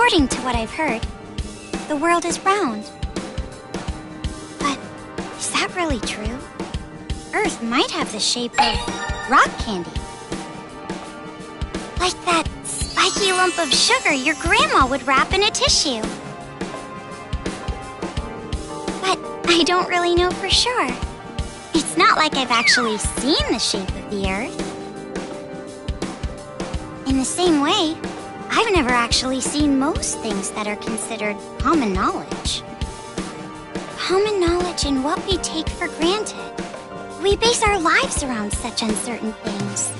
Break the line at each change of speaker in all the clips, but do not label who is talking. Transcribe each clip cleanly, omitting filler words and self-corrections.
According to what I've heard, the world is round. But is that really true? Earth might have the shape of rock candy. Like that spiky lump of sugar your grandma would wrap in a tissue. But I don't really know for sure. It's not like I've actually seen the shape of the Earth. In the same way, I've never actually seen most things that are considered common knowledge. Common knowledge in what we take for granted. We base our lives around such uncertain things.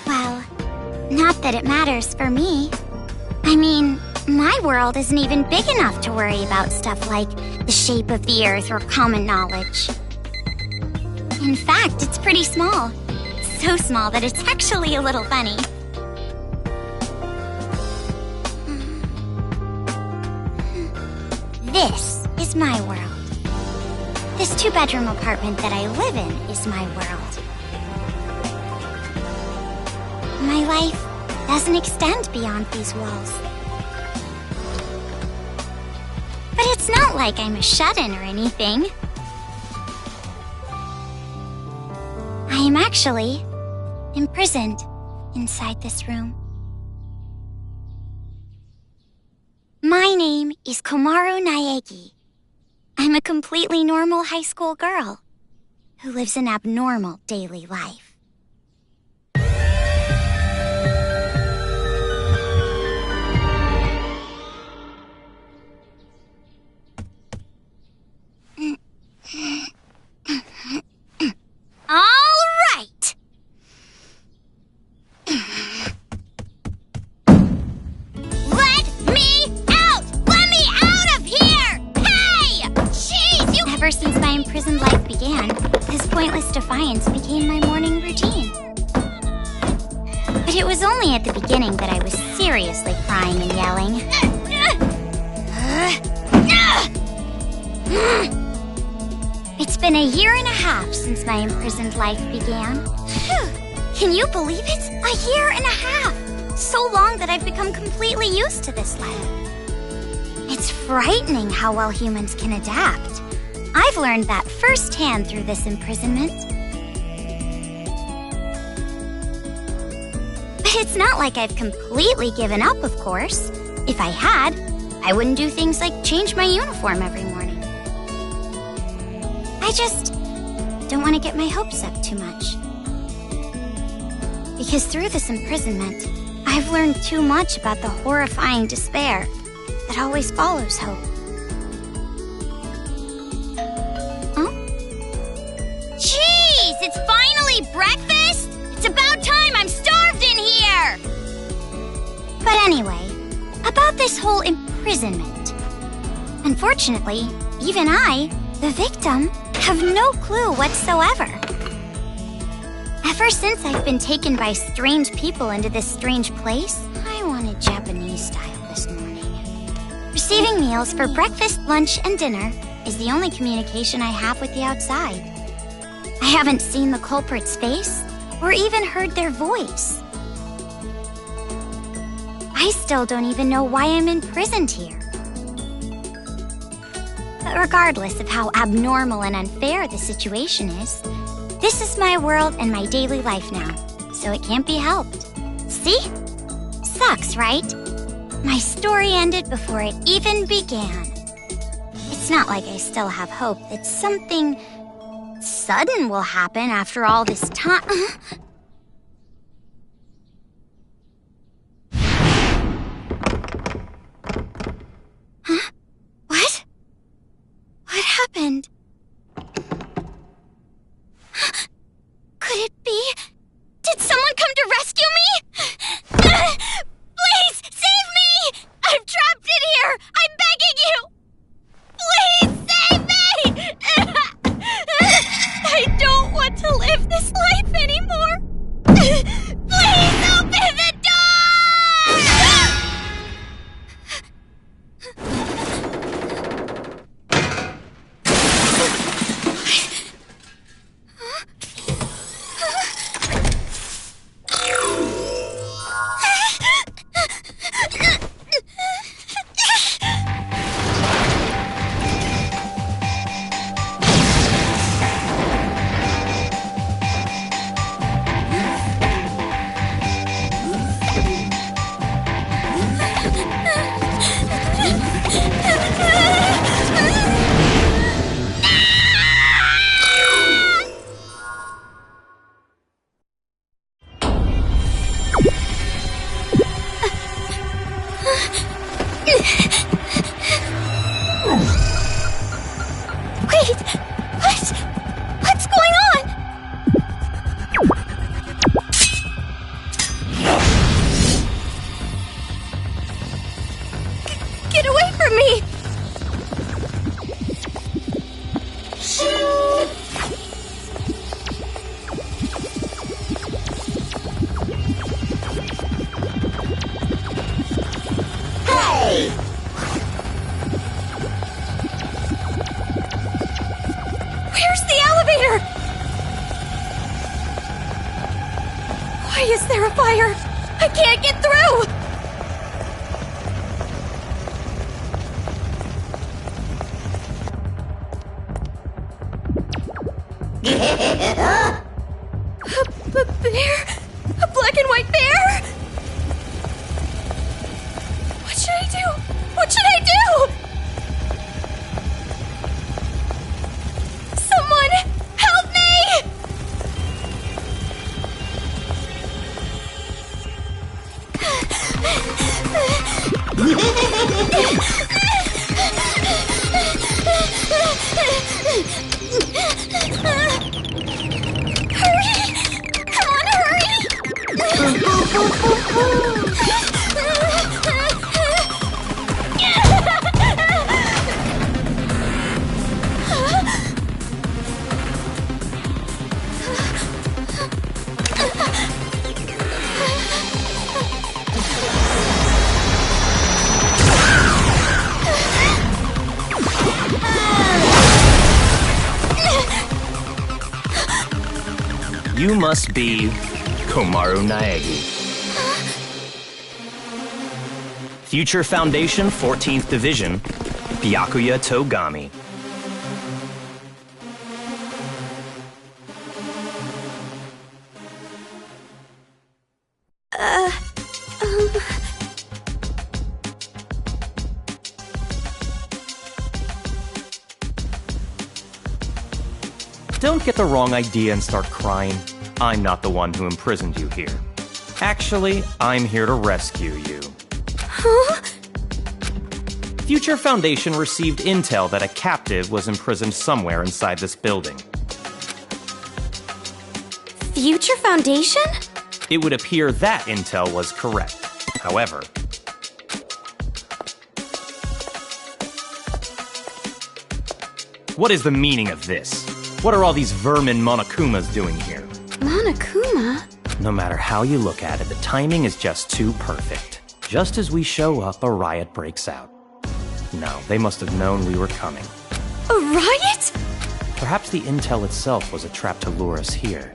Well, not that it matters for me. I mean, my world isn't even big enough to worry about stuff like the shape of the Earth or common knowledge. In fact, it's pretty small. So small that it's actually a little funny. This is my world. This 2-bedroom apartment that I live in is my world. My life doesn't extend beyond these walls. But it's not like I'm a shut-in or anything. I am actually imprisoned inside this room. My name is Komaru Naegi. I'm a completely normal high school girl who lives an abnormal daily life. All right! Let me out! Let me out of here! Hey! Jeez, you— Ever since my imprisoned life began, this pointless defiance became my morning routine. But it was only at the beginning that I was seriously crying and yelling. It's been a year and a half since my imprisoned life began. Can you believe it? A year and a half! So long that I've become completely used to this life. It's frightening how well humans can adapt. I've learned that firsthand through this imprisonment. But it's not like I've completely given up, of course. If I had, I wouldn't do things like change my uniform every morning. I just don't want to get my hopes up too much. Because through this imprisonment, I've learned too much about the horrifying despair that always follows hope. Huh? Jeez, it's finally breakfast? It's about time, I'm starved in here! But anyway, about this whole imprisonment. Unfortunately, even I, the victim, have no clue whatsoever. Ever since I've been taken by strange people into this strange place, I wanted Japanese style this morning. Receiving meals for breakfast, lunch, and dinner is the only communication I have with the outside. I haven't seen the culprit's face or even heard their voice. I still don't even know why I'm imprisoned here. But regardless of how abnormal and unfair the situation is, this is my world and my daily life now, so it can't be helped. See? Sucks, right? My story ended before it even began. It's not like I still have hope that something sudden will happen after all this time. Huh? What? What happened? Could it be? Did someone come to rescue me? Please, save me! I'm trapped in here! I'm begging you! Please save me! I don't want to live this life anymore! Wait, what? What's going on? Get away from me!
Hey!
Where's the elevator? Why is there a fire? I can't get through! A bear? A black and white bear? What should I do? What should I do? Someone help me! Hurry! Come on,
You must be Komaru Naegi. Future Foundation 14th Division, Byakuya Togami. Don't get the wrong idea and start crying. I'm not the one who imprisoned you here. Actually, I'm here to rescue you.
Huh?
Future Foundation received intel that a captive was imprisoned somewhere inside this building.
Future Foundation?
It would appear that intel was correct. However, what is the meaning of this? What are all these vermin Monokumas doing here?
Monokuma?
No matter how you look at it, the timing is just too perfect. Just as we show up, a riot breaks out. No, they must have known we were coming.
A riot?
Perhaps the intel itself was a trap to lure us here.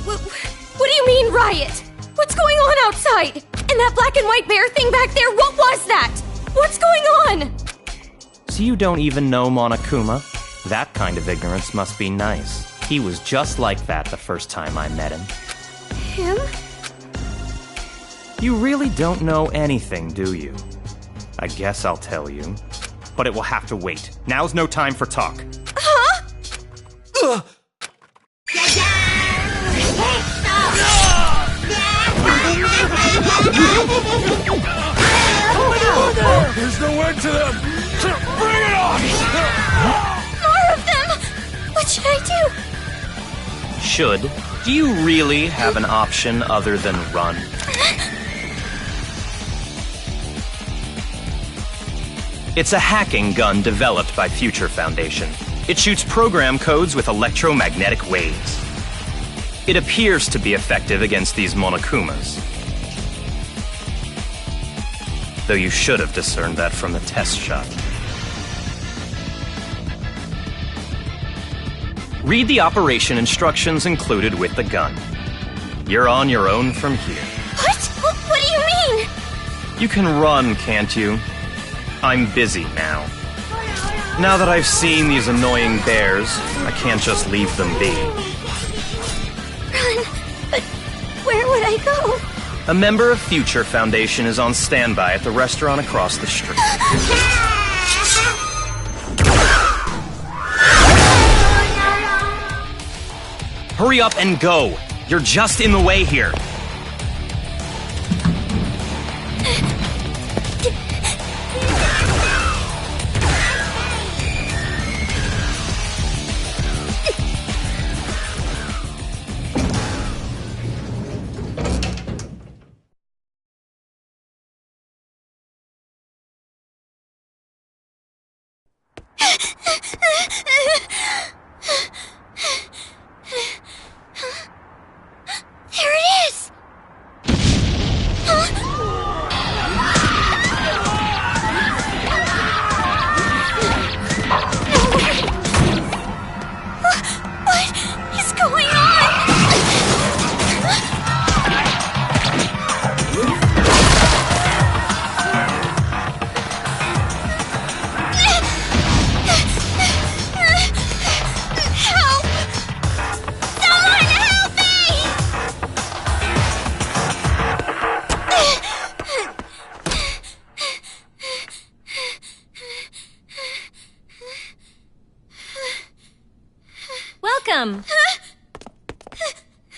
What do you mean, riot? What's going on outside? And that black and white bear thing back there, what was that? What's going on?
So you don't even know Monokuma? That kind of ignorance must be nice. He was just like that the first time I met him.
Him?
You really don't know anything, do you? I guess I'll tell you. But it will have to wait. Now's no time for talk.
Huh?
Ugh.
There's no end to them! Bring it on!
More of them! What should I do?
Should? Do you really have an option other than run? It's a hacking gun developed by Future Foundation. It shoots program codes with electromagnetic waves. It appears to be effective against these Monokumas. Though you should have discerned that from the test shot. Read the operation instructions included with the gun. You're on your own from here.
What? What do you mean?
You can run, can't you? I'm busy now. Now that I've seen these annoying bears, I can't just leave them be.
Run? But where would I go?
A member of Future Foundation is on standby at the restaurant across the street. Hurry up and go! You're just in the way here.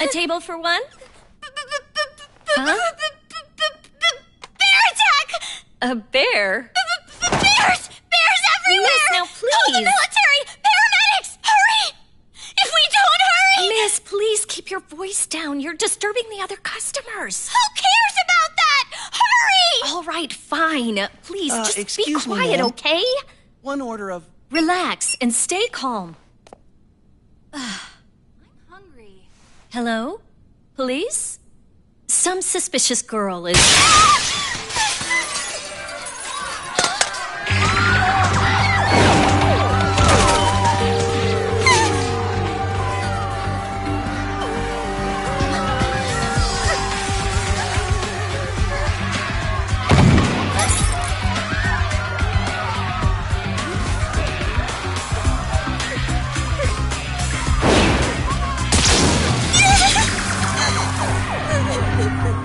A table for one? Huh?
Bear attack!
A bear?
Bears! Bears everywhere!
Miss, now
Call the
please!
military! Paramedics! Hurry! If we don't hurry!
Miss, please keep your voice down. You're disturbing the other customers.
Who cares about that? Hurry!
All right, fine. Please, just be
excuse me,
quiet,
ma'am.
okay?
One order of...
Relax and stay calm. I'm hungry. Hello? Police? Some suspicious girl is...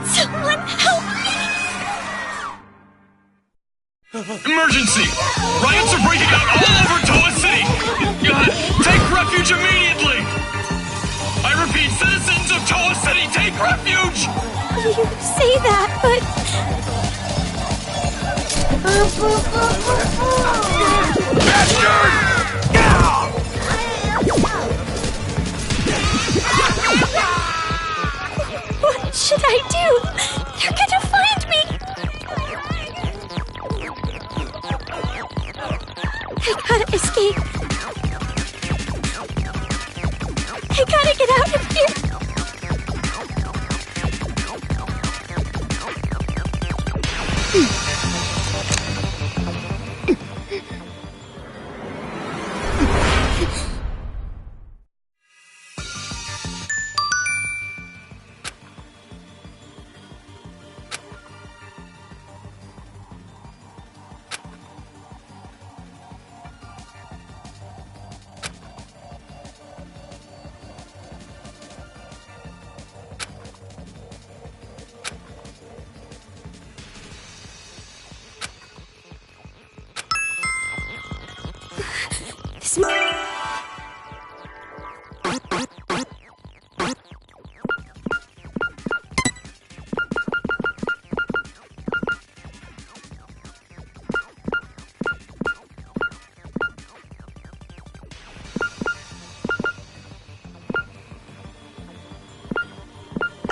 Someone help me!
Emergency! Riots are breaking out all over Toa City! Take refuge immediately! I repeat, citizens of Toa City, take refuge!
You say that, What should I do? They're gonna find me! I gotta escape. I gotta get out of here.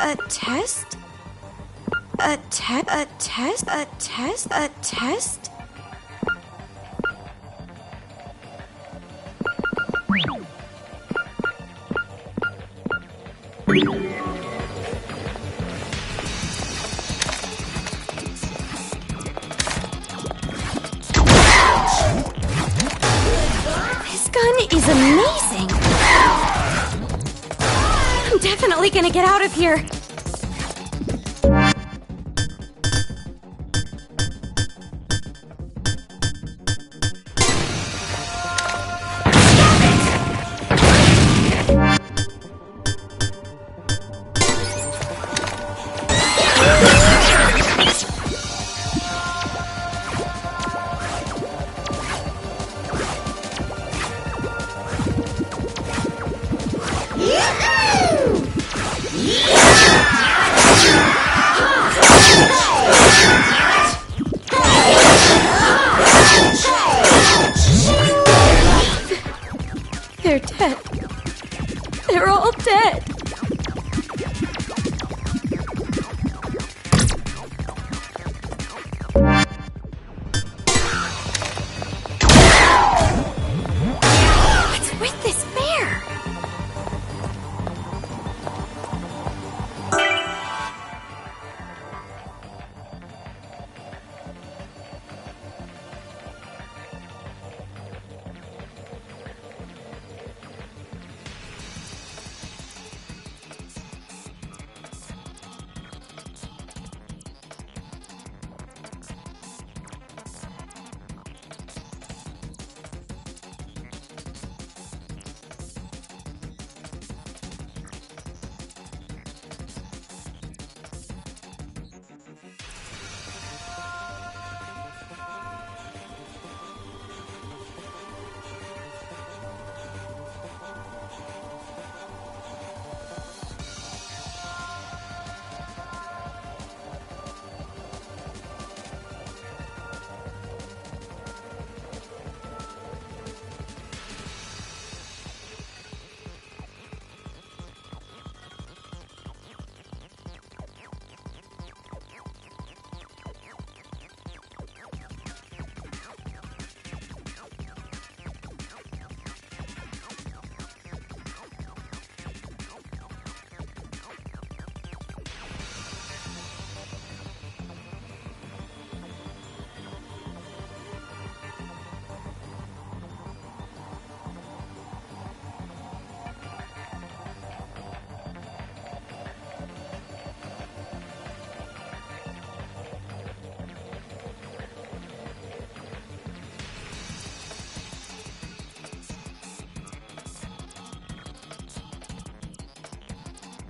A test? A test? This gun is amazing! I'm definitely gonna get out of here. They're dead. They're all dead.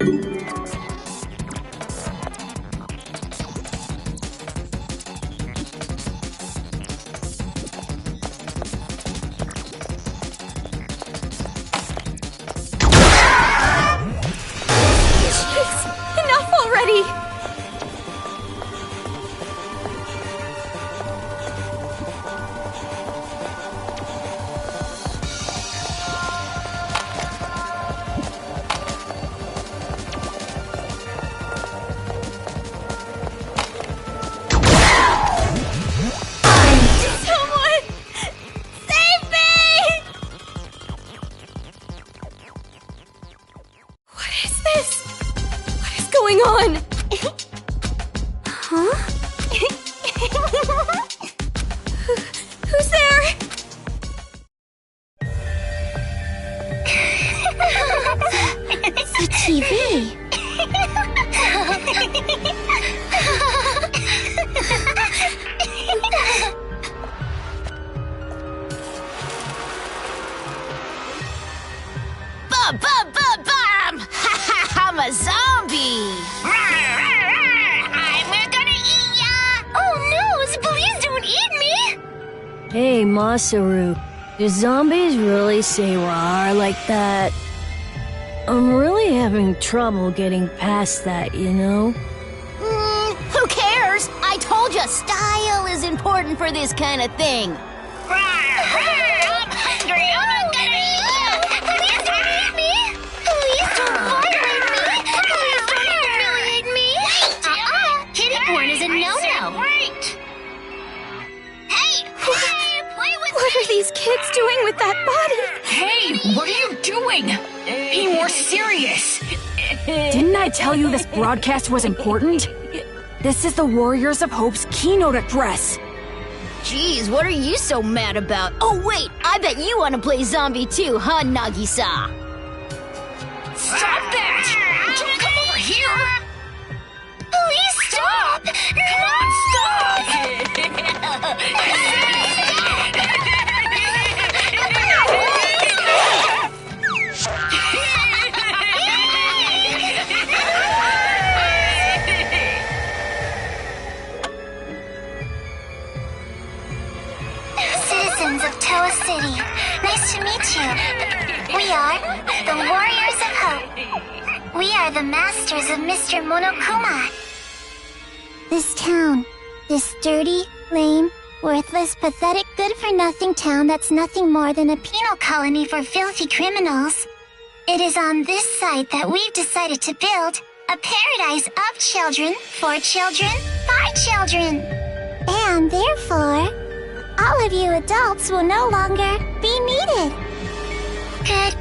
Enough already! Someone! Save me! What is this? What is going on?
Huh?
Who's there?
It's the TV.
Bum, bum, bum, bum! I'm a zombie! We're gonna eat ya!
Oh no, please don't eat me!
Hey, Masaru, do zombies really say rawr like that? I'm really having trouble getting past that, you know?
Who cares? I told you, style is important for this kind of thing. I'm hungry. I'm gonna eat ya!
Please don't eat me! Please don't violate me! Please don't humiliate me! Kitty porn is a no-no!
Wait! Hey! Play with
What are these kids doing with that body?
Hey, what are you doing? Be more serious.
Didn't I tell you this broadcast was important? This is the Warriors of Hope's keynote address.
Jeez, what are you so mad about? Oh wait, I bet you want to play zombie too, huh, Nagisa?
Stop that! Don't come over here!
Please stop!
Come on, stop!
Citizens of Toa City, nice to meet you. We are the Warriors of Hope. We are the masters of Mr. Monokuma. This town, this dirty, lame, worthless, pathetic, good-for-nothing town that's nothing more than a penal colony for filthy criminals. It is on this site that we've decided to build a paradise of children, for children, by children. And therefore, all of you adults will no longer be needed. Goodbye!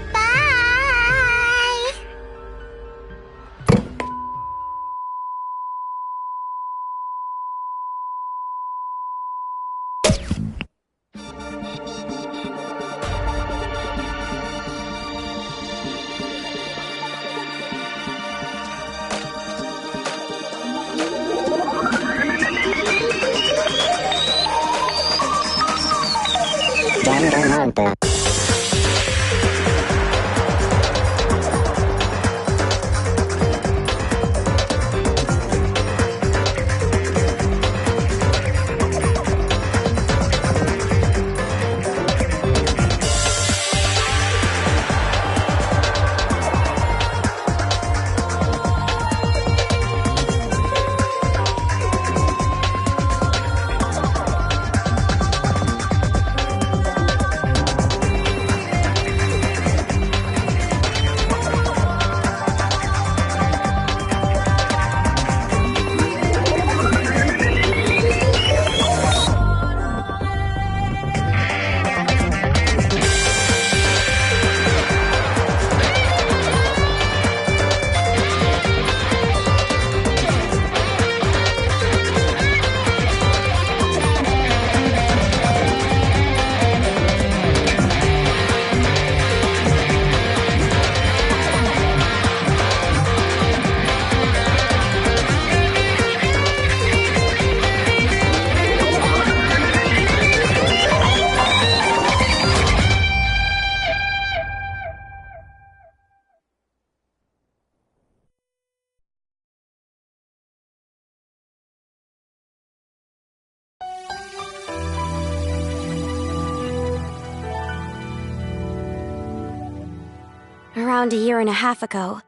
Around a year and a half ago,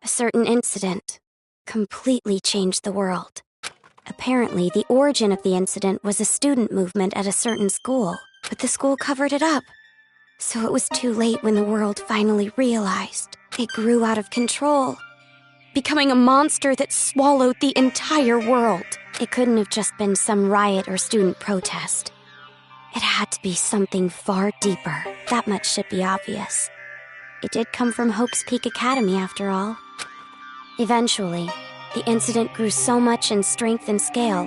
a certain incident completely changed the world. Apparently, the origin of the incident was a student movement at a certain school, but the school covered it up. So it was too late when the world finally realized. It grew out of control, becoming a monster that swallowed the entire world. It couldn't have just been some riot or student protest. It had to be something far deeper. That much should be obvious. It did come from Hope's Peak Academy, after all. Eventually, the incident grew so much in strength and scale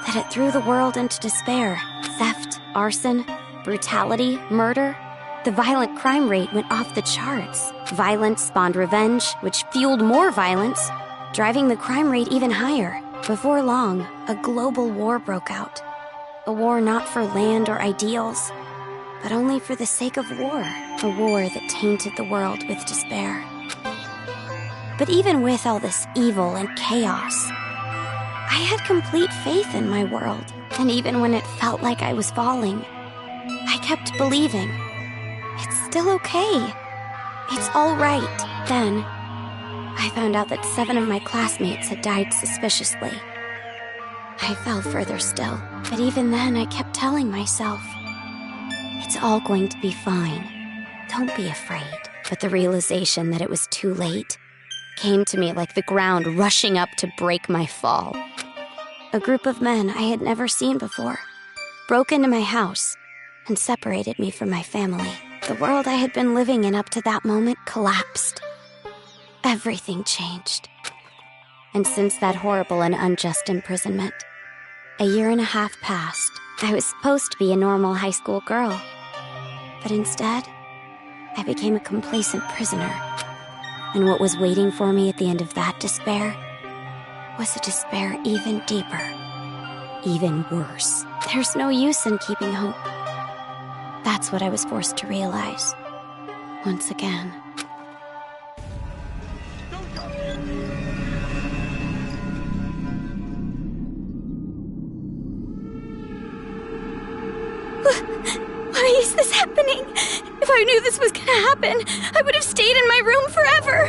that it threw the world into despair. Theft, arson, brutality, murder. The violent crime rate went off the charts. Violence spawned revenge, which fueled more violence, driving the crime rate even higher. Before long, a global war broke out. A war not for land or ideals, but only for the sake of war. A war that tainted the world with despair. But even with all this evil and chaos, I had complete faith in my world. And even when it felt like I was falling, I kept believing. It's still okay. It's all right. Then, I found out that 7 of my classmates had died suspiciously. I fell further still, but even then I kept telling myself, it's all going to be fine. Don't be afraid. But the realization that it was too late came to me like the ground rushing up to break my fall. A group of men I had never seen before broke into my house and separated me from my family. The world I had been living in up to that moment collapsed. Everything changed. And since that horrible and unjust imprisonment, a year and a half passed. I was supposed to be a normal high school girl, but instead, I became a complacent prisoner. And what was waiting for me at the end of that despair was a despair even deeper, even worse. There's no use in keeping hope. That's what I was forced to realize, once again.
Why is this happening? If I knew this was gonna happen, I would have stayed in my room forever.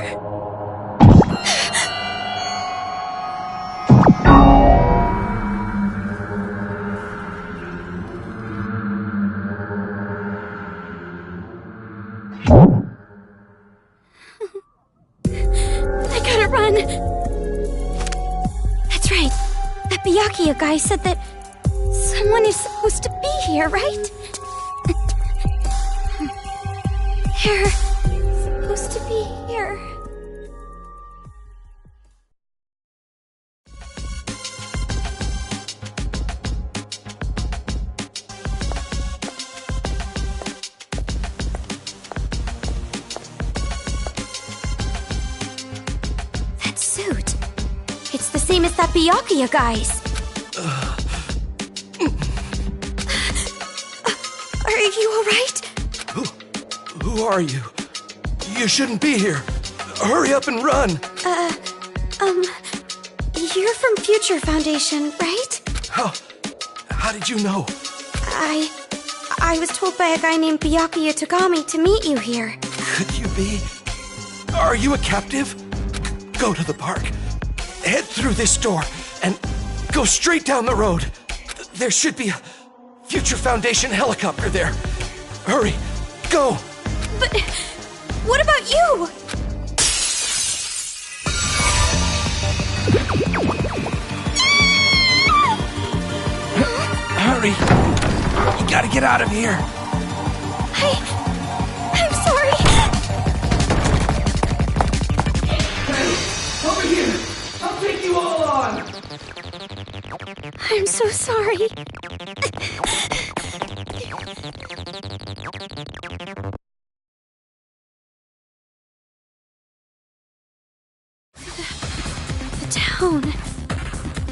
I gotta run. That's right. That Byakuya guy said that someone is supposed to be here, right? They're supposed to be here. That suit. It's the same as that Byakuya guy's. Are you alright?
Who are you? You shouldn't be here. Hurry up and run.
You're from Future Foundation, right?
How did you know?
I was told by a guy named Byakuya Togami to meet you here.
Could you be? Are you a captive? Go to the park. Head through this door and go straight down the road. There should be a Future Foundation helicopter there. Hurry, go!
But what about you?
Hurry! You gotta get out of here!
I'm sorry!
Hey, over here! I'll take you all on!
I'm so sorry. The town.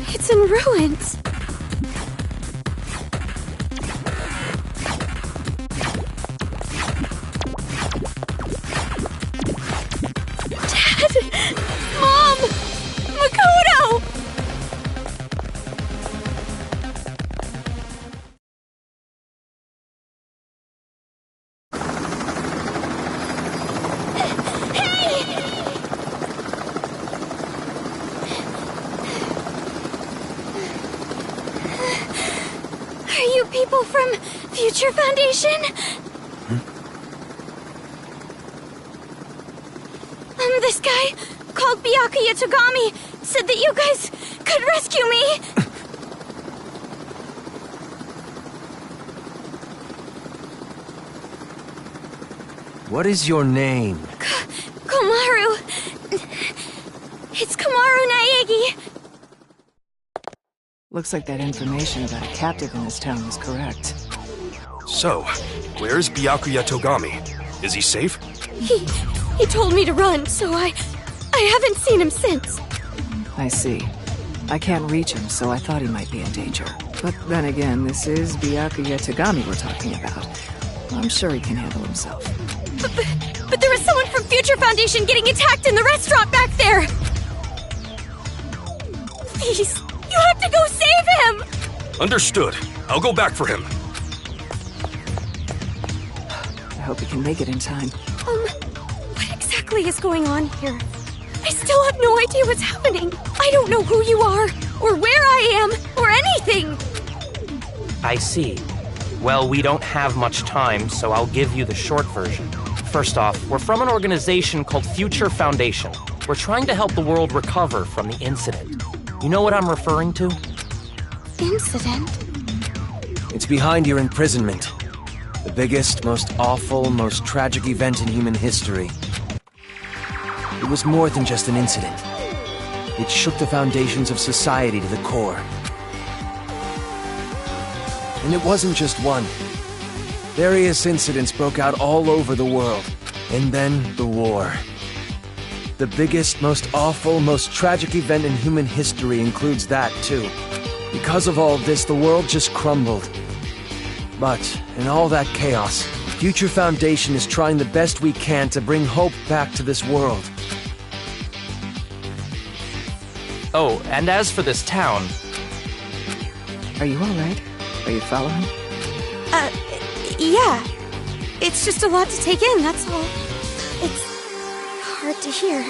It's in ruins. Dad! Mom! Makoto!
people from Future Foundation? This guy called Byakuya Togami said that you guys could rescue me.
What is your name?
Komaru. It's Komaru Naegi.
Looks like that information about a captive in this town was correct.
So, where's Byakuya Togami? Is he safe?
He told me to run, so I haven't seen him since.
I see. I can't reach him, so I thought he might be in danger. But then again, this is Byakuya Togami we're talking about. I'm sure he can handle himself.
But there was someone from Future Foundation getting attacked in the restaurant back there! Please, you have to go save him!
Understood. I'll go back for him.
I hope he can make it in time.
What exactly is going on here? I still have no idea what's happening. I don't know who you are, or where I am, or anything.
I see. Well, we don't have much time, so I'll give you the short version. First off, we're from an organization called Future Foundation. We're trying to help the world recover from the incident. You know what I'm referring to?
Incident?
It's behind your imprisonment. The biggest, most awful, most tragic event in human history. It was more than just an incident. It shook the foundations of society to the core. And it wasn't just one. Various incidents broke out all over the world. And then the war. The biggest, most awful, most tragic event in human history includes that, too. Because of all this, the world just crumbled. But, in all that chaos, Future Foundation is trying the best we can to bring hope back to this world.
Oh, and as for this town...
Are you alright? Are you following?
Yeah. It's just a lot to take in, that's all. It's hard to hear.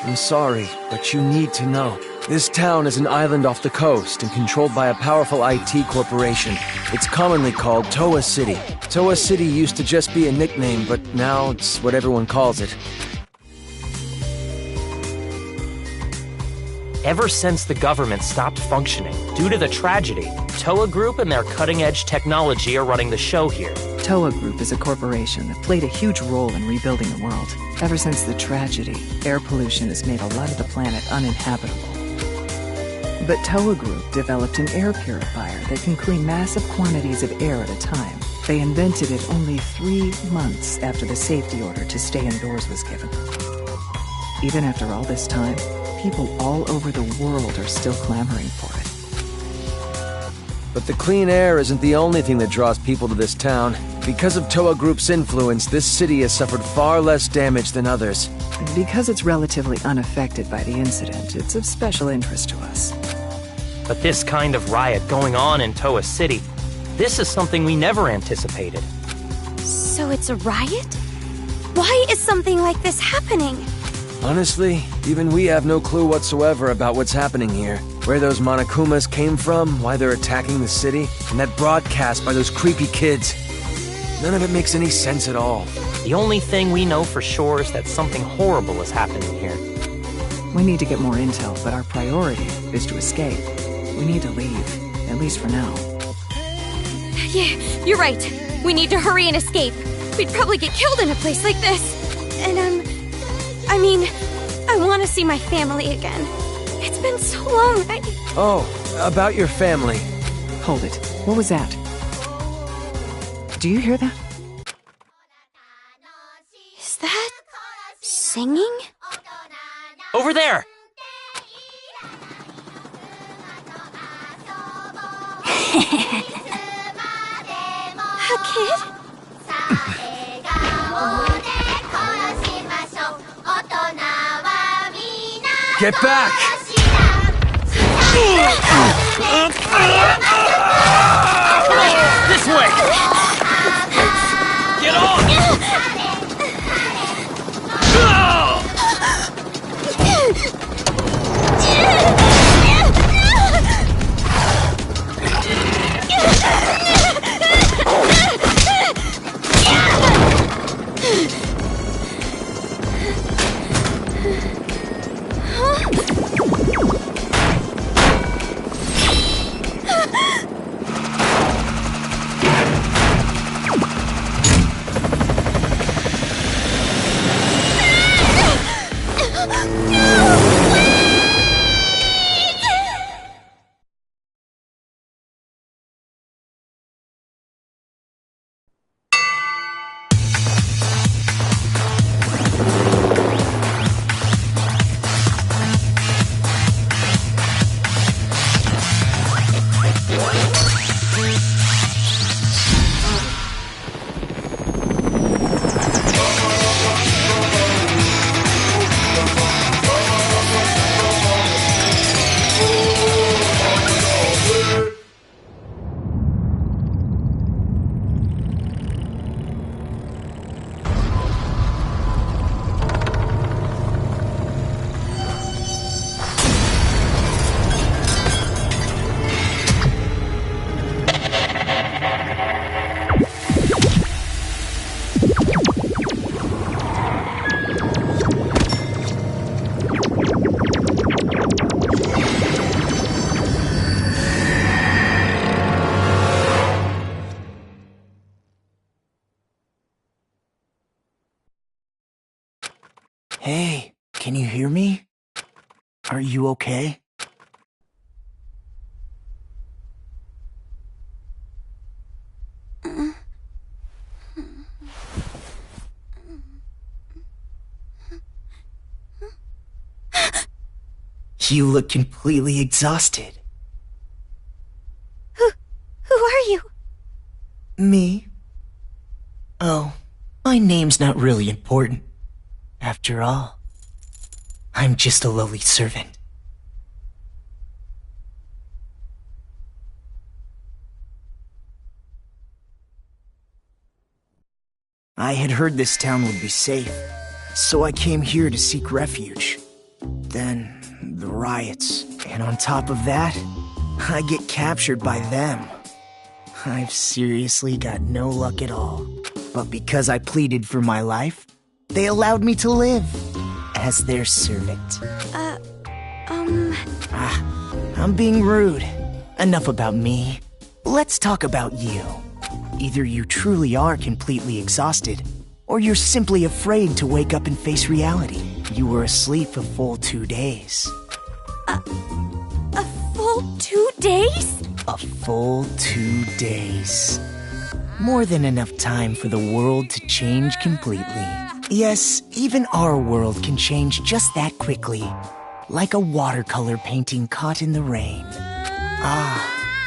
I'm sorry, but you need to know. This town is an island off the coast and controlled by a powerful IT corporation. It's commonly called Toa City. Toa City used to just be a nickname, but now it's what everyone calls it.
Ever since the government stopped functioning due to the tragedy, Toa Group and their cutting-edge technology are running the show here.
Toa Group is a corporation that played a huge role in rebuilding the world. Ever since the tragedy, air pollution has made a lot of the planet uninhabitable. But Toa Group developed an air purifier that can clean massive quantities of air at a time. They invented it only 3 months after the safety order to stay indoors was given. Even after all this time, people all over the world are still clamoring for it.
But the clean air isn't the only thing that draws people to this town. Because of Toa Group's influence, this city has suffered far less damage than others.
Because it's relatively unaffected by the incident, it's of special interest to us.
But this kind of riot going on in Toa City, this is something we never anticipated.
So it's a riot? Why is something like this happening?
Honestly, even we have no clue whatsoever about what's happening here. Where those Monokumas came from, why they're attacking the city, and that broadcast by those creepy kids. None of it makes any sense at all.
The only thing we know for sure is that something horrible is happening here.
We need to get more intel, but our priority is to escape. We need to leave, at least for now.
Yeah, you're right. We need to hurry and escape. We'd probably get killed in a place like this. And I want to see my family again. It's been so long.
Oh, about your family.
Hold it. What was that? Do you hear that?
Is that singing?
Over there!
A kid?
Get back!
This way! Get on!
Are you okay? You look completely exhausted.
Who are you?
Me? Oh, my name's not really important. After all, I'm just a lowly servant. I had heard this town would be safe, so I came here to seek refuge. Then, the riots, and on top of that, I get captured by them. I've seriously got no luck at all. But because I pleaded for my life, they allowed me to live as their servant. I'm being rude. Enough about me. Let's talk about you. Either you truly are completely exhausted, or you're simply afraid to wake up and face reality. You were asleep a full 2 days.
A full 2 days?
A full 2 days. More than enough time for the world to change completely. Yes, even our world can change just that quickly. Like a watercolor painting caught in the rain.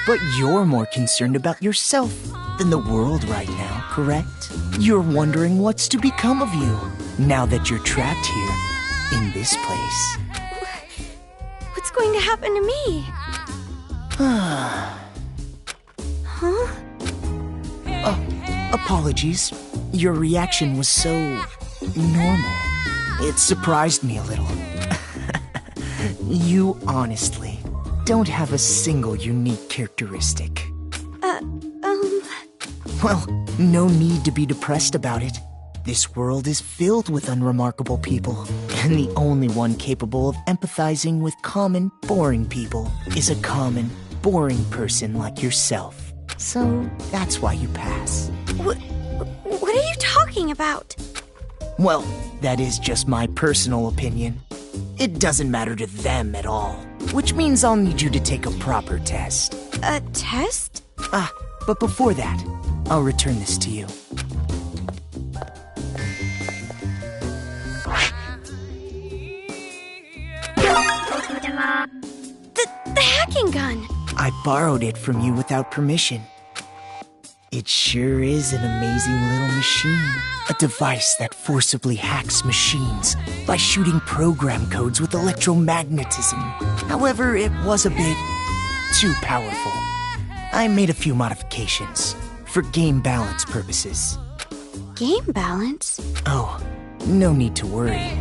But you're more concerned about yourself than the world right now, correct? You're wondering what's to become of you now that you're trapped here in this place.
What's going to happen to me? Huh?
Apologies. Your reaction was so normal. It surprised me a little. You honestly don't have a single unique characteristic. Well, no need to be depressed about it. This world is filled with unremarkable people, and the only one capable of empathizing with common, boring people is a common, boring person like yourself. So that's why you pass.
What are you talking about?
Well, that is just my personal opinion. It doesn't matter to them at all, which means I'll need you to take a proper test.
A test?
But before that, I'll return this to you.
The hacking gun!
I borrowed it from you without permission. It sure is an amazing little machine. A device that forcibly hacks machines by shooting program codes with electromagnetism. However, it was a bit too powerful. I made a few modifications for game balance purposes.
Game balance?
Oh, no need to worry.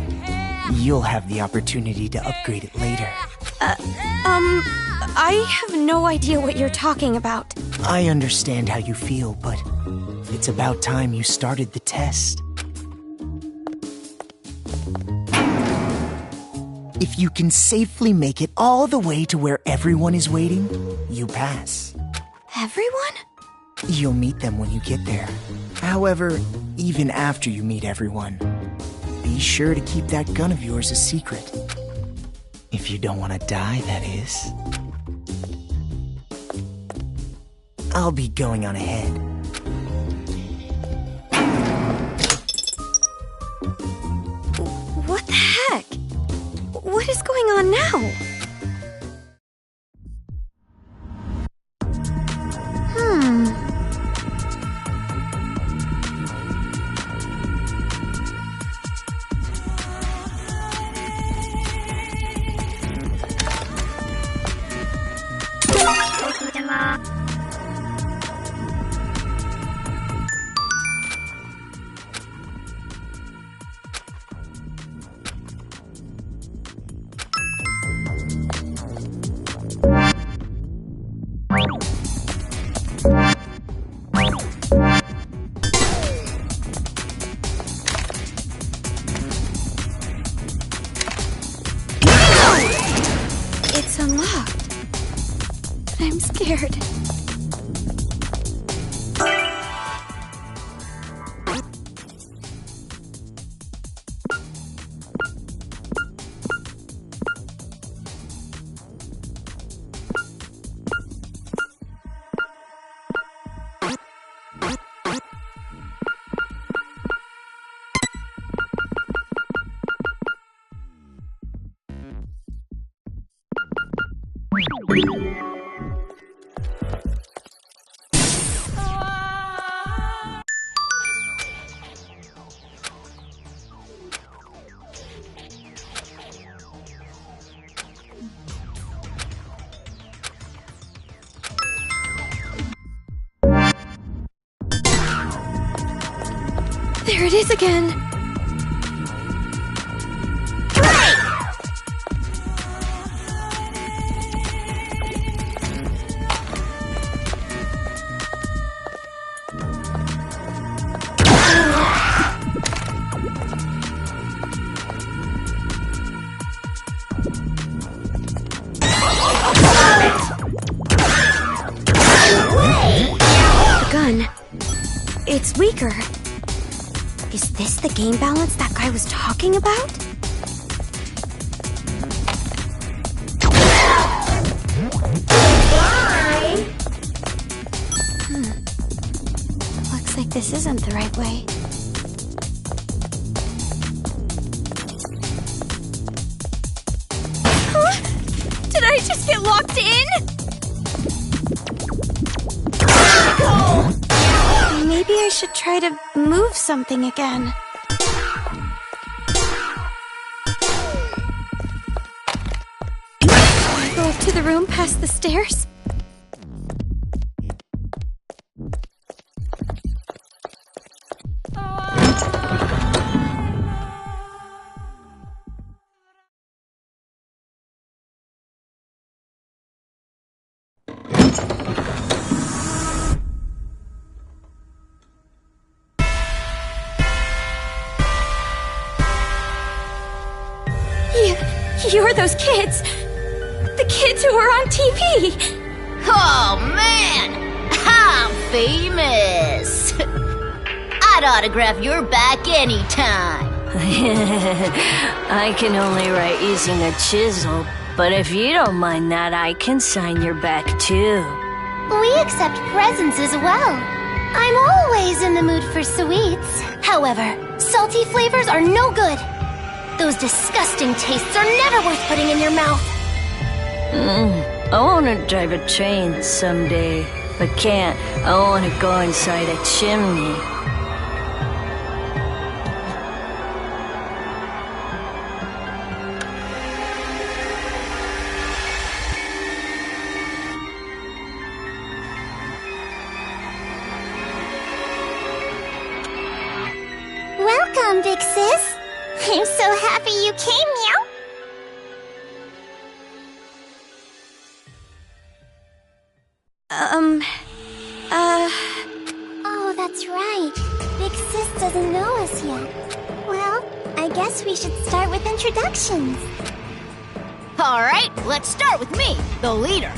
You'll have the opportunity to upgrade it later.
I have no idea what you're talking about.
I understand how you feel, but it's about time you started the test. If you can safely make it all the way to where everyone is waiting, you pass.
Everyone?
You'll meet them when you get there. However, even after you meet everyone, be sure to keep that gun of yours a secret. If you don't want to die, that is. I'll be going on ahead.
What the heck? What is going on now? It's unlocked. But I'm scared.
There it is again!
The gun. It's weaker. Is this the game balance that guy was talking about? Looks like this isn't the right way.
Huh? Did I just get locked in?
Maybe I should try to move something again.
Go up to the room past the stairs? You're those kids! The kids who were on TV!
Oh, man! I'm famous! I'd autograph your back anytime!
I can only write using a chisel, but if you don't mind that, I can sign your back too.
We accept presents as well. I'm always in the mood for sweets. However, salty flavors are no good. Those disgusting tastes are never worth putting in your mouth.
I want to drive a train someday, but can't. I want to go inside a chimney.
Welcome, big sis. I'm so happy you came, meow. Oh, that's right. Big sis doesn't know us yet. Well, I guess we should start with introductions.
Alright, let's start with me, the leader.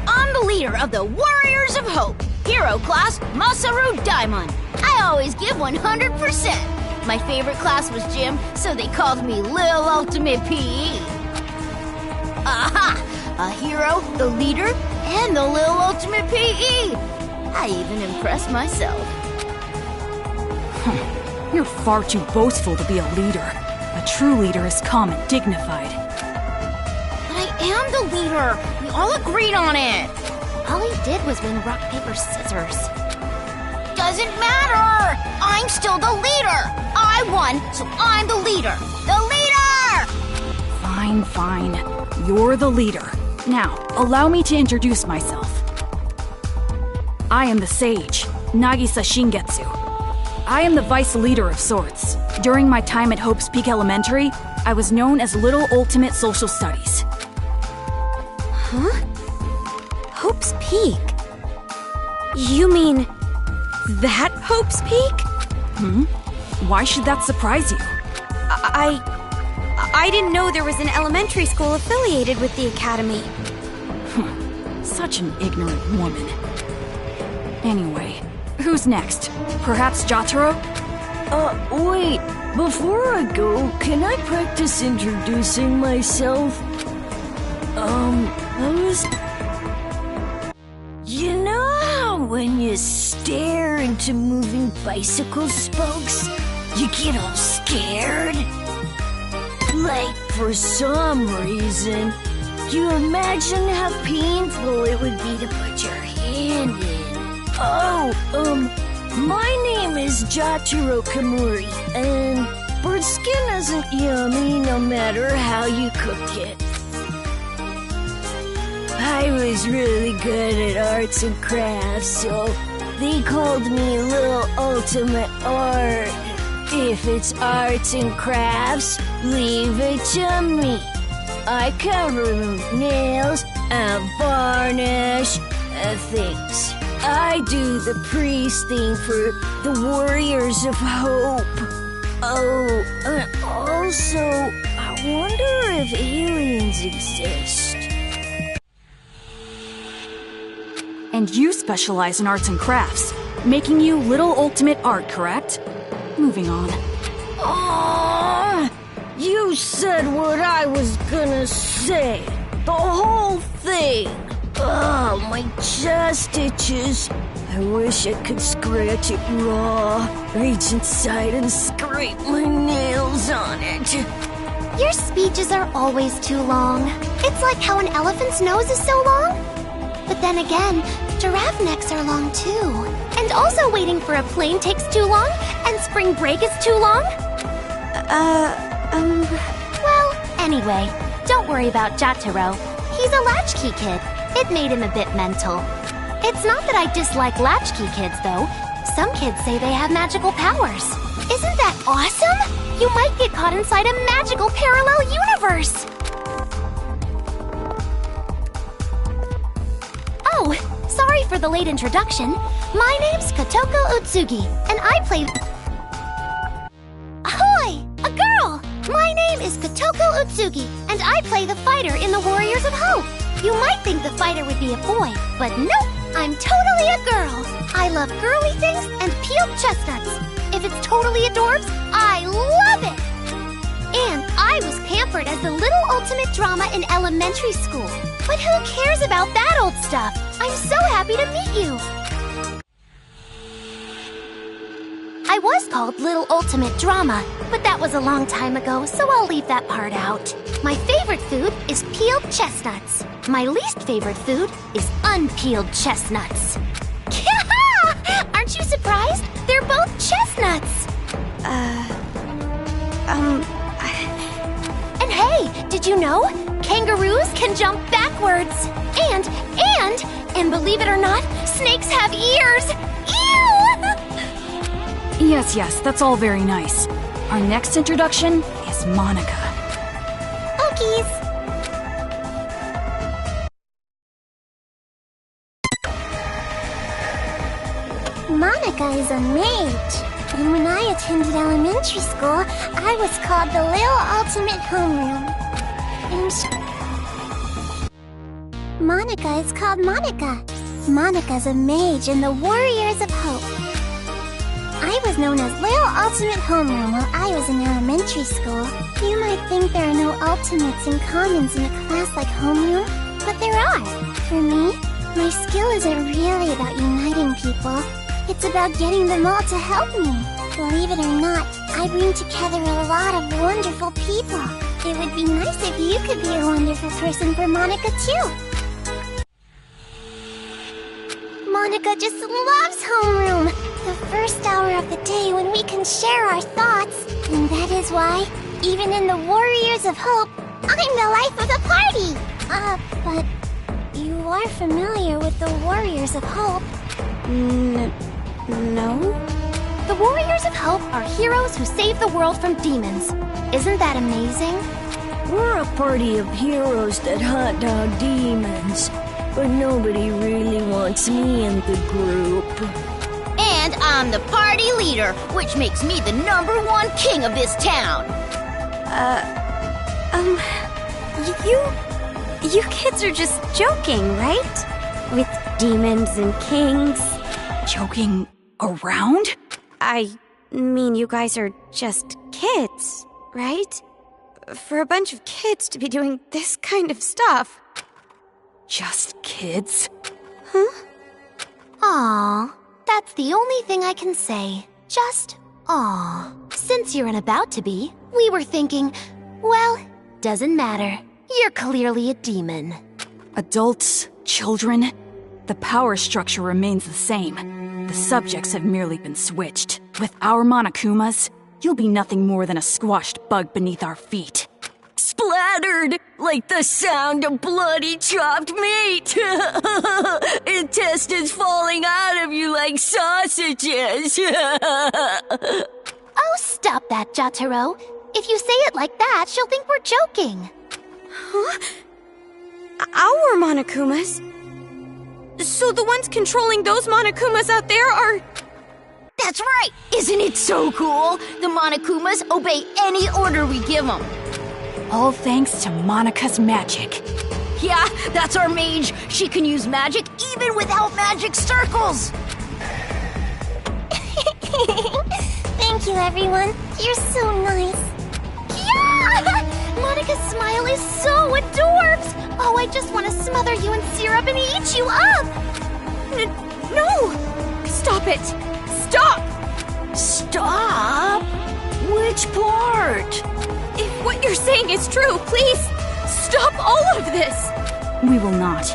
I'm the leader of the Warriors of Hope, Hero Class Masaru Daimon. I always give 100%. My favorite class was gym, so they called me Lil Ultimate PE. Aha! A hero, the leader, and the Lil Ultimate PE. I even impressed myself.
You're far too boastful to be a leader. A true leader is calm and dignified.
But I am the leader. We all agreed on it. All he did was win rock, paper, scissors. Doesn't matter. I'm still the leader. I won, so I'm the leader. The leader!
Fine, fine. You're the leader. Now, allow me to introduce myself. I am the sage, Nagisa Shingetsu. I am the vice leader of sorts. During my time at Hope's Peak Elementary, I was known as Little Ultimate Social Studies.
Huh? Hope's Peak? You mean that Hope's Peak?
Why should that surprise you?
I didn't know there was an elementary school affiliated with the academy.
Such an ignorant woman. Anyway, who's next? Perhaps Jotaro?
Wait. Before I go, can I practice introducing myself? You know how when you stare into moving bicycle spokes, you get all scared? Like, for some reason, you imagine how painful it would be to put your hand in? Oh, my name is Jotaro Kamuri, and bird skin isn't yummy no matter how you cook it. I was really good at arts and crafts, so they called me Little Ultimate Art. If it's arts and crafts, leave it to me. I can remove nails and varnish things. I do the priest thing for the Warriors of Hope. Oh, and also, I wonder if aliens exist.
And you specialize in arts and crafts, making you Little Ultimate Art, correct? Moving on.
You said what I was gonna say. The whole thing. Oh, my chest itches. I wish I could scratch it raw, reach inside and scrape my nails on it.
Your speeches are always too long. It's like how an elephant's nose is so long. But then again, giraffe necks are long too. And also waiting for a plane takes too long, and spring break is too long. Well, anyway, don't worry about Jotaro. He's a latchkey kid. It made him a bit mental. It's not that I dislike latchkey kids, though. Some kids say they have magical powers. Isn't that awesome? You might get caught inside a magical parallel universe. Oh, sorry for the late introduction. My name's Kotoko Utsugi, and I play... Ahoy! A girl! My name is Kotoko Utsugi, and I play the fighter in the Warriors of Hope. You might think the fighter would be a boy, but nope, I'm totally a girl. I love girly things and peeled chestnuts. If it's totally adorbs, I love it! And I was pampered as the little ultimate drama in elementary school. But who cares about that old stuff? I'm so happy to meet you! I was called Little Ultimate Drama, but that was a long time ago, so I'll leave that part out. My favorite food is peeled chestnuts. My least favorite food is unpeeled chestnuts. Aren't you surprised? They're both chestnuts! And hey, did you know? Kangaroos can jump backwards! And believe it or not, snakes have ears! Ew!
Yes, that's all very nice. Our next introduction is Monica.
Okies! Monica is a mage. And when I attended elementary school, I was called the Little Ultimate Homeroom. Monica is called Monica. Monica's a mage in the Warriors of Hope. I was known as Little Ultimate Homeroom while I was in elementary school. You might think there are no ultimates and commons in a class like homeroom, but there are. For me, my skill isn't really about uniting people. It's about getting them all to help me. Believe it or not, I bring together a lot of wonderful people. It would be nice if you could be a wonderful person for Monica too. Monica just loves homeroom. The first hour of the day when we can share our thoughts. And that is why, even in the Warriors of Hope, I'm the life of the party. But you are familiar with the Warriors of Hope? No? The Warriors of Hope are heroes who save the world from demons. Isn't that amazing?
We're a party of heroes that hunt down demons. But nobody really wants me in the group.
And I'm the party leader, which makes me the #1 king of this town.
You kids are just joking, right? With demons and kings.
Joking around?
I mean, you guys are just kids, right? For a bunch of kids to be doing this kind of stuff.
Just kids?
Huh? Aw, that's the only thing I can say. Just aw. Since you're an about to be, we were thinking, well, doesn't matter.
You're clearly a demon.
Adults, children, the power structure remains the same. The subjects have merely been switched. With our Monokumas, you'll be nothing more than a squashed bug beneath our feet.
Splattered like the sound of bloody chopped meat. Intestines falling out of you like sausages.
Oh, stop that, Jotaro. If you say it like that, she'll think we're joking.
Huh? Our Monokumas? So the ones controlling those Monokumas out there are...
That's right! Isn't it so cool? The Monokumas obey any order we give them.
All thanks to Monika's magic.
Yeah, that's our mage. She can use magic even without magic circles.
Thank you, everyone. You're so nice. Yeah! Monika's smile is so adorbs. Oh, I just want to smother you in syrup and eat you up.
No! Stop it! Stop!
Stop? Which part?
If what you're saying is true, please stop all of this!
We will not.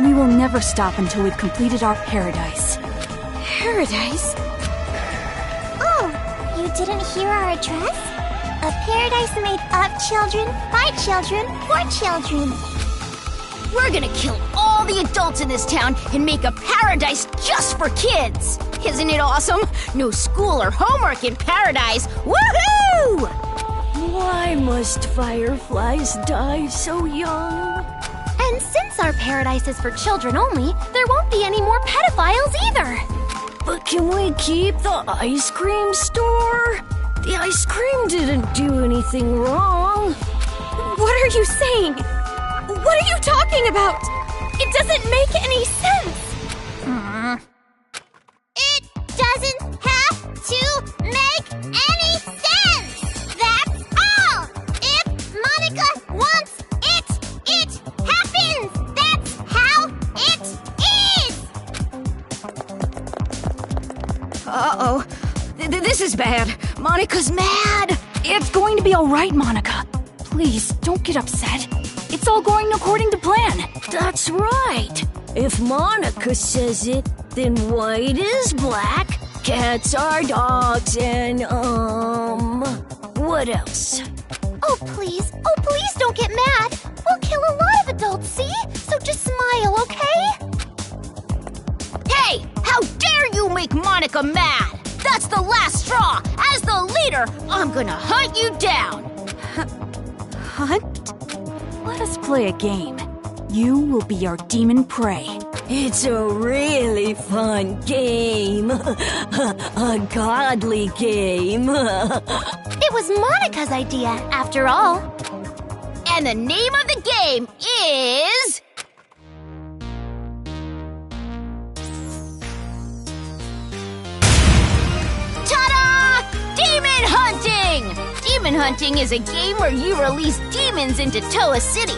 We will never stop until we've completed our paradise.
Paradise?
Oh, you didn't hear our address? A paradise made of children, by children, for children.
We're gonna kill all the adults in this town and make a paradise just for kids. Isn't it awesome? No school or homework in paradise. Woohoo!
Why must fireflies die so young?
And since our paradise is for children only, there won't be any more pedophiles either.
But can we keep the ice cream store? The ice cream didn't do anything wrong.
What are you saying? What are you talking about? It doesn't make any sense.
It doesn't have to make any sense. That's all. If Monika wants it, it happens. That's how it is.
Uh-oh. This is bad. Monika's mad.
It's going to be all right, Monika. Please, don't get upset. It's all going according to plan.
That's right. If Monika says it, then white is black, cats are dogs, and, what else?
Oh, please don't get mad. We'll kill a lot of adults, see? So just smile, okay?
Hey, how dare you make Monika mad? That's the last straw. As the leader, I'm gonna hunt you down.
Hunt? Let us play a game. You will be our demon prey.
It's a really fun game. A godly game.
It was Monika's idea, after all.
And the name of the game is... Ta-da! Demon Hunting! Demon Hunting is a game where you release demons into Toa City.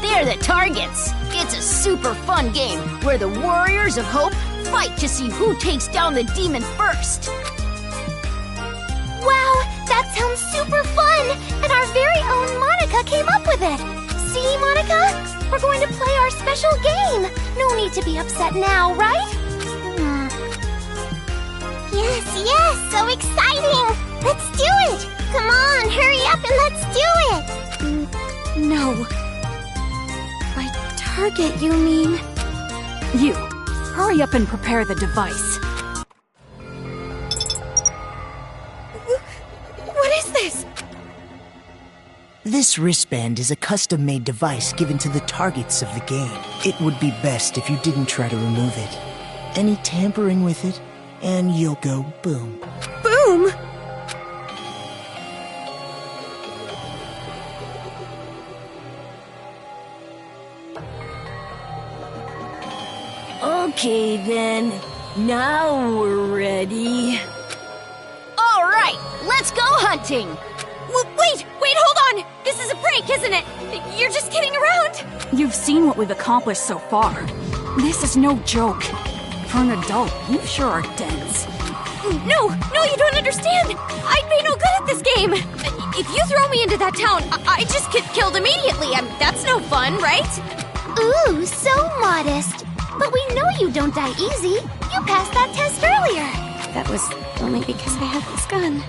They're the targets. It's a super fun game where the Warriors of Hope fight to see who takes down the demon first.
Wow, that sounds super fun! And our very own Monika came up with it! See, Monika? We're going to play our special game! No need to be upset now, right? Yes, so exciting! Let's do it! Come on, hurry up and let's do it!
No. By target, you mean?
You, hurry up and prepare the device.
What is this?
This wristband is a custom-made device given to the targets of the game. It would be best if you didn't try to remove it. Any tampering with it, and you'll go boom.
Boom?
Okay then, now we're ready.
All right, let's go hunting.
Wait, hold on! This is a prank, isn't it? You're just kidding around?
You've seen what we've accomplished so far. This is no joke. For an adult, you sure are dense.
No, you don't understand. I'd be no good at this game. If you throw me into that town, I just get killed immediately. That's no fun, right?
Ooh, so modest. But we know you don't die easy. You passed that test earlier.
That was only because I had this gun.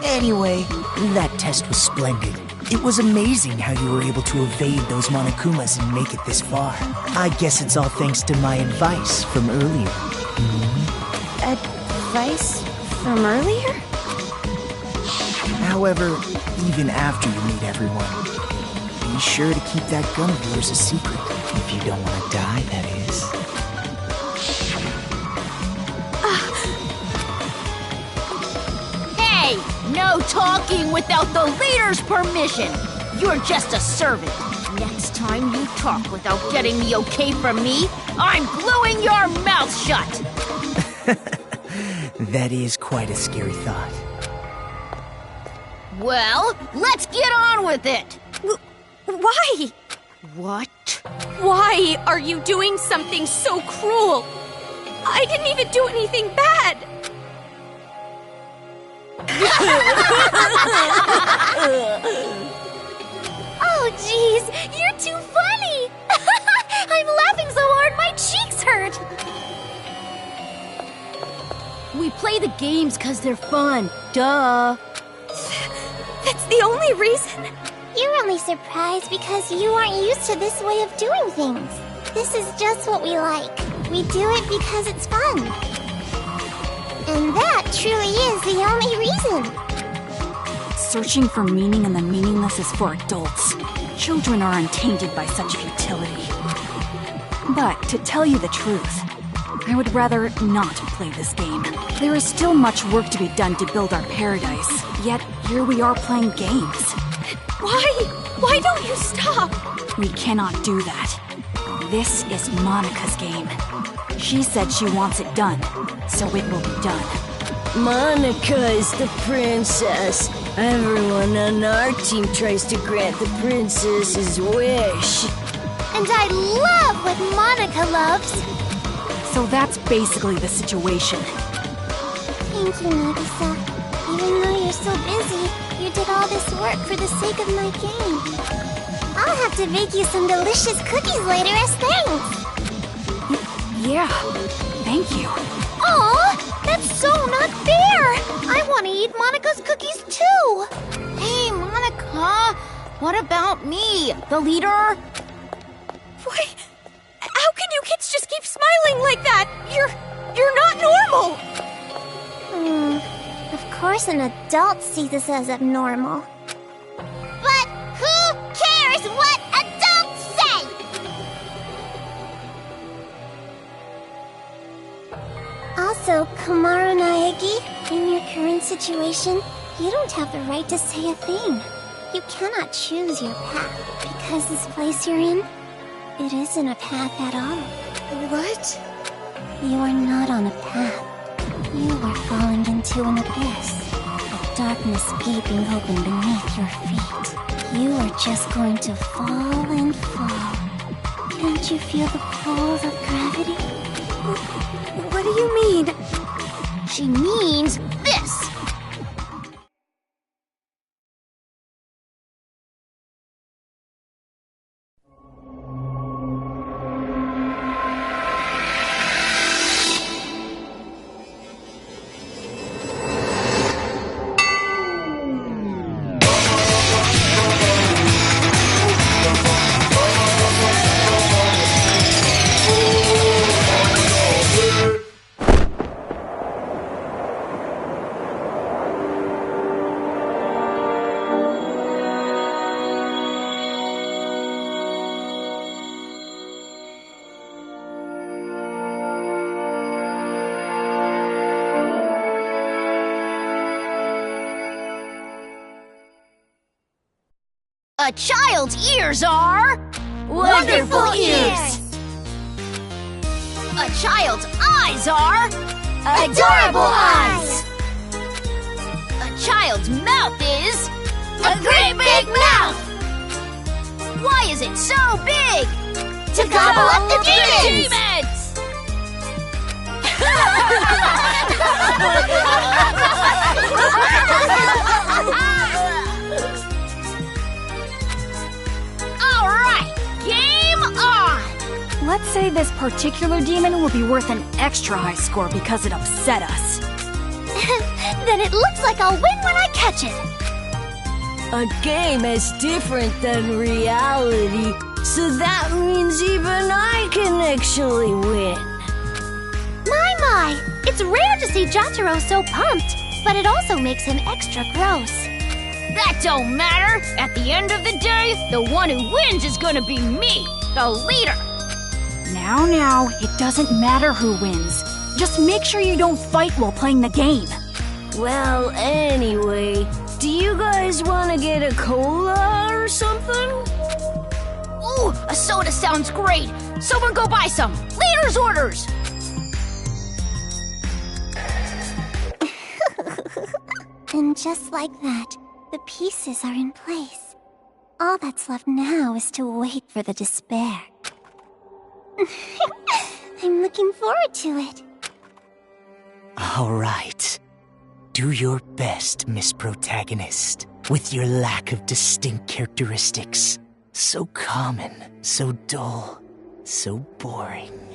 Anyway, that test was splendid. It was amazing how you were able to evade those Monokumas and make it this far. I guess it's all thanks to my advice from earlier.
Advice from earlier?
However, even after you meet everyone, be sure to keep that gun of yours a secret. If you don't want to die, that is.
Hey! No talking without the leader's permission! You're just a servant. Next time you talk without getting the okay from me, I'm gluing your mouth shut!
That is quite a scary thought.
Well, let's get on with it!
Why?
What?
Why are you doing something so cruel? I didn't even do anything bad!
Oh, jeez, you're too funny! I'm laughing so hard my cheeks hurt!
We play the games because they're fun. Duh.
That's the only reason?
You're only surprised because you aren't used to this way of doing things. This is just what we like. We do it because it's fun. And that truly is the only reason.
Searching for meaning in the meaningless is for adults. Children are untainted by such futility. But, to tell you the truth, I would rather not play this game. There is still much work to be done to build our paradise, yet here we are playing games.
Why? Why don't you stop?
We cannot do that. This is Monika's game. She said she wants it done, so it will be done.
Monika is the princess. Everyone on our team tries to grant the princess's wish.
And I love what Monika loves.
So that's basically the situation.
Thank you, Nagisa. Even though you're so busy, you did all this work for the sake of my game. I'll have to bake you some delicious cookies later as thanks.
Yeah, thank you.
Aw, that's so not fair! I want to eat Monika's cookies too!
Hey, Monika! What about me, the leader?
Why? How can you kids just keep smiling like that? You're not normal!
Of course an adult sees this as abnormal. But who cares what adults say? Also, Kamaru Naegi, in your current situation, you don't have the right to say a thing. You cannot choose your path, because this place you're in, it isn't a path at all.
What?
You are not on a path. You are falling into an abyss, a darkness gaping open beneath your feet. You are just going to fall and fall. Can't you feel the pull of gravity?
What do you mean?
She means this! A child's ears are...
Wonderful ears!
A child's eyes are...
Adorable eyes!
A child's mouth is...
A great big mouth!
Why is it so big?
To gobble up the demons!
Alright, game on!
Let's say this particular demon will be worth an extra high score because it upset us.
Then it looks like I'll win when I catch it.
A game is different than reality, so that means even I can actually win.
My, it's rare to see Jotaro so pumped, but it also makes him extra gross.
That don't matter. At the end of the day, the one who wins is gonna be me, the leader.
Now, it doesn't matter who wins. Just make sure you don't fight while playing the game.
Well, anyway, do you guys want to get a cola or something?
Ooh, a soda sounds great. Someone go buy some. Leader's orders.
And just like that, the pieces are in place. All that's left now is to wait for the despair. I'm looking forward to it.
All right. Do your best, Miss Protagonist. With your lack of distinct characteristics. So common, so dull, so boring.